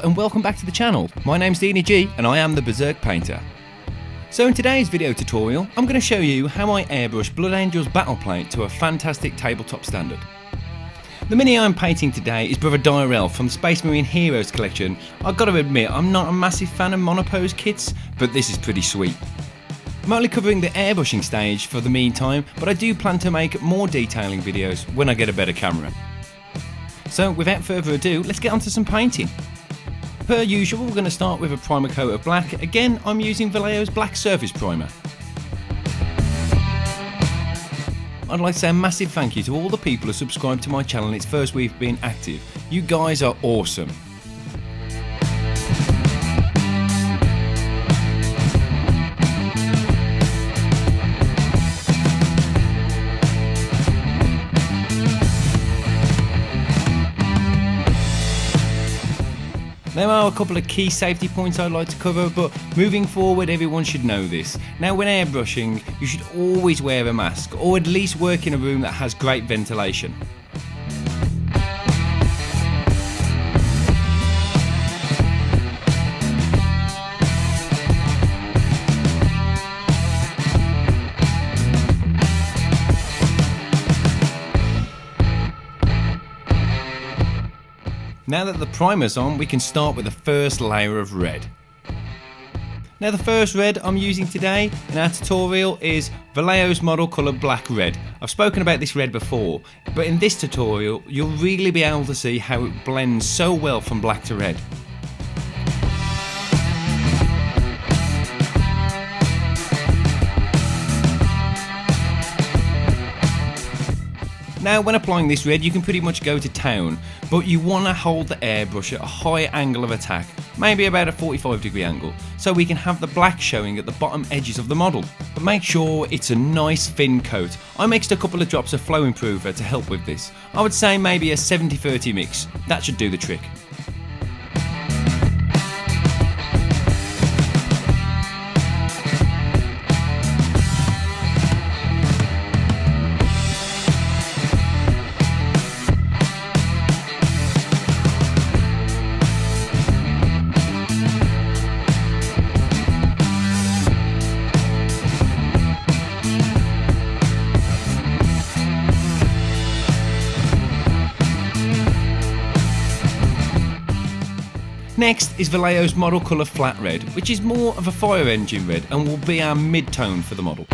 and welcome back to the channel. My name's Deanie G and I am the Berserk Painter. So in today's video tutorial, I'm going to show you how I airbrush Blood Angel's battle plate to a fantastic tabletop standard. The mini I'm painting today is Brother Direl from the Space Marine Heroes collection. I've got to admit, I'm not a massive fan of monopose kits, but this is pretty sweet. I'm only covering the airbrushing stage for the meantime, but I do plan to make more detailing videos when I get a better camera. So without further ado, let's get on to some painting. Per usual, we're going to start with a primer coat of black. Again, I'm using Vallejo's Black Surface Primer. I'd like to say a massive thank you to all the people who subscribed to my channel in its first week of being active. You guys are awesome. There are a couple of key safety points I'd like to cover, but moving forward everyone should know this. Now when airbrushing, you should always wear a mask, or at least work in a room that has great ventilation. Now that the primer's on, we can start with the first layer of red. Now the first red I'm using today in our tutorial is Vallejo's Model Colour Black Red. I've spoken about this red before, but in this tutorial you'll really be able to see how it blends so well from black to red. Now when applying this red you can pretty much go to town, but you want to hold the airbrush at a high angle of attack, maybe about a 45-degree angle, so we can have the black showing at the bottom edges of the model. But make sure it's a nice thin coat. I mixed a couple of drops of flow improver to help with this. I would say maybe a 70-30 mix, that should do the trick. Next is Vallejo's Model Colour Flat Red, which is more of a fire engine red and will be our mid-tone for the model.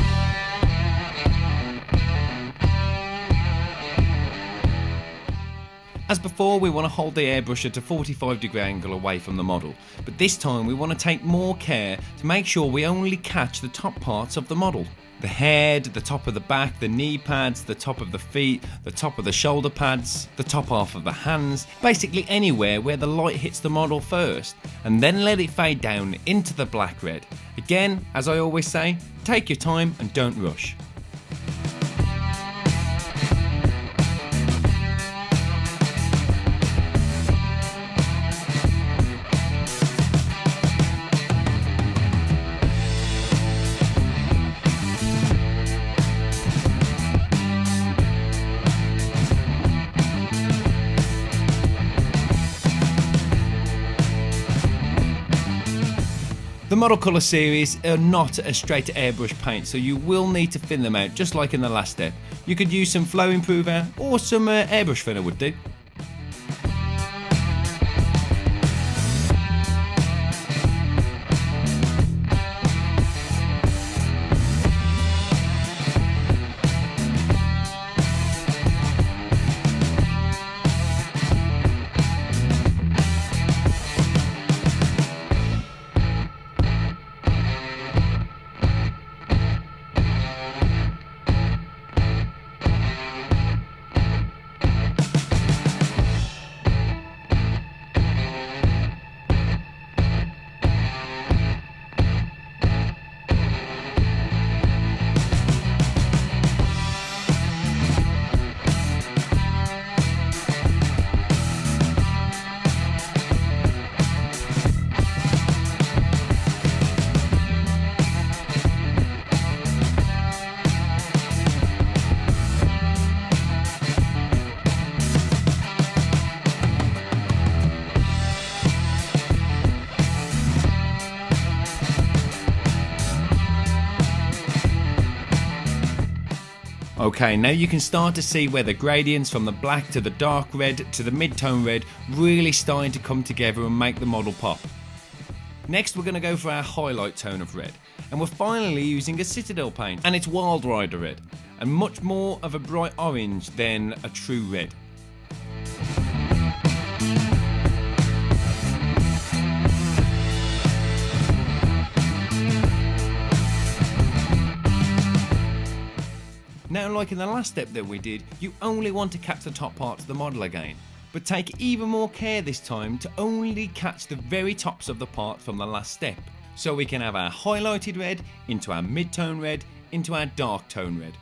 As before, we want to hold the airbrush at a 45-degree angle away from the model, but this time we want to take more care to make sure we only catch the top parts of the model. The head, the top of the back, the knee pads, the top of the feet, the top of the shoulder pads, the top half of the hands, basically anywhere where the light hits the model first, and then let it fade down into the black red. Again, as I always say, take your time and don't rush. The Model Colour series are not a straight airbrush paint, so you will need to thin them out just like in the last step. You could use some flow improver or some airbrush thinner would do. Okay, now you can start to see where the gradients from the black to the dark red to the mid-tone red really starting to come together and make the model pop. Next we're going to go for our highlight tone of red, and we're finally using a Citadel paint, and it's Wild Rider red, and much more of a bright orange than a true red. Now, like in the last step that we did, you only want to catch the top parts of the model again, but take even more care this time to only catch the very tops of the parts from the last step, so we can have our highlighted red into our mid-tone red into our dark tone red.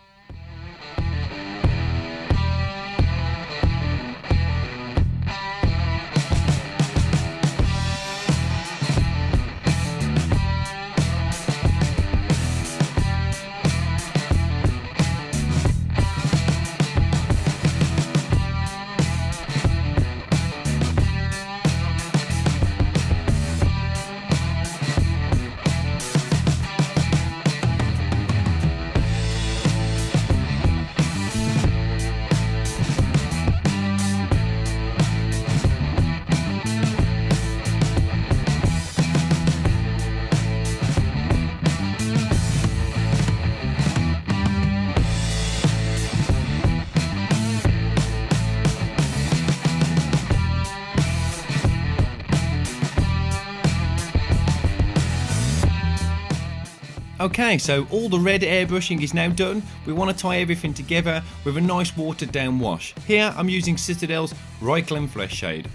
Okay, so all the red airbrushing is now done. We want to tie everything together with a nice watered down wash. Here I'm using Citadel's Reikland Flesh shade.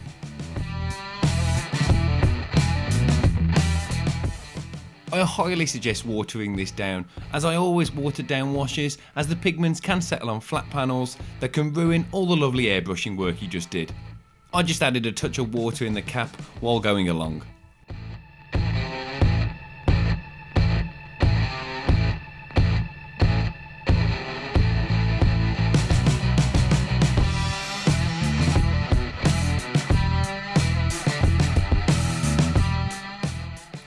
I highly suggest watering this down, as I always water down washes, as the pigments can settle on flat panels that can ruin all the lovely airbrushing work you just did. I just added a touch of water in the cap while going along.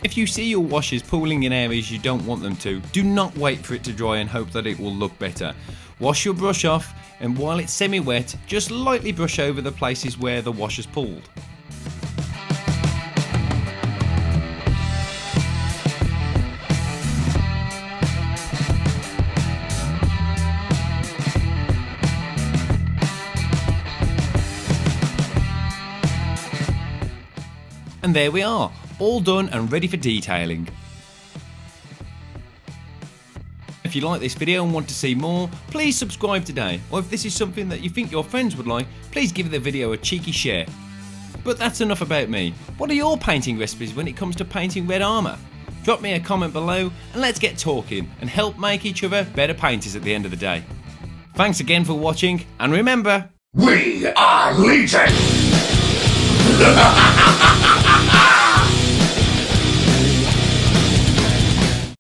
If you see your washes pooling in areas you don't want them to, do not wait for it to dry and hope that it will look better. Wash your brush off, and while it's semi-wet, just lightly brush over the places where the wash has pooled. And there we are, all done and ready for detailing. If you like this video and want to see more, please subscribe today, or if this is something that you think your friends would like, please give the video a cheeky share. But that's enough about me. What are your painting recipes when it comes to painting red armour? Drop me a comment below and let's get talking and help make each other better painters at the end of the day. Thanks again for watching, and remember, we are Legion!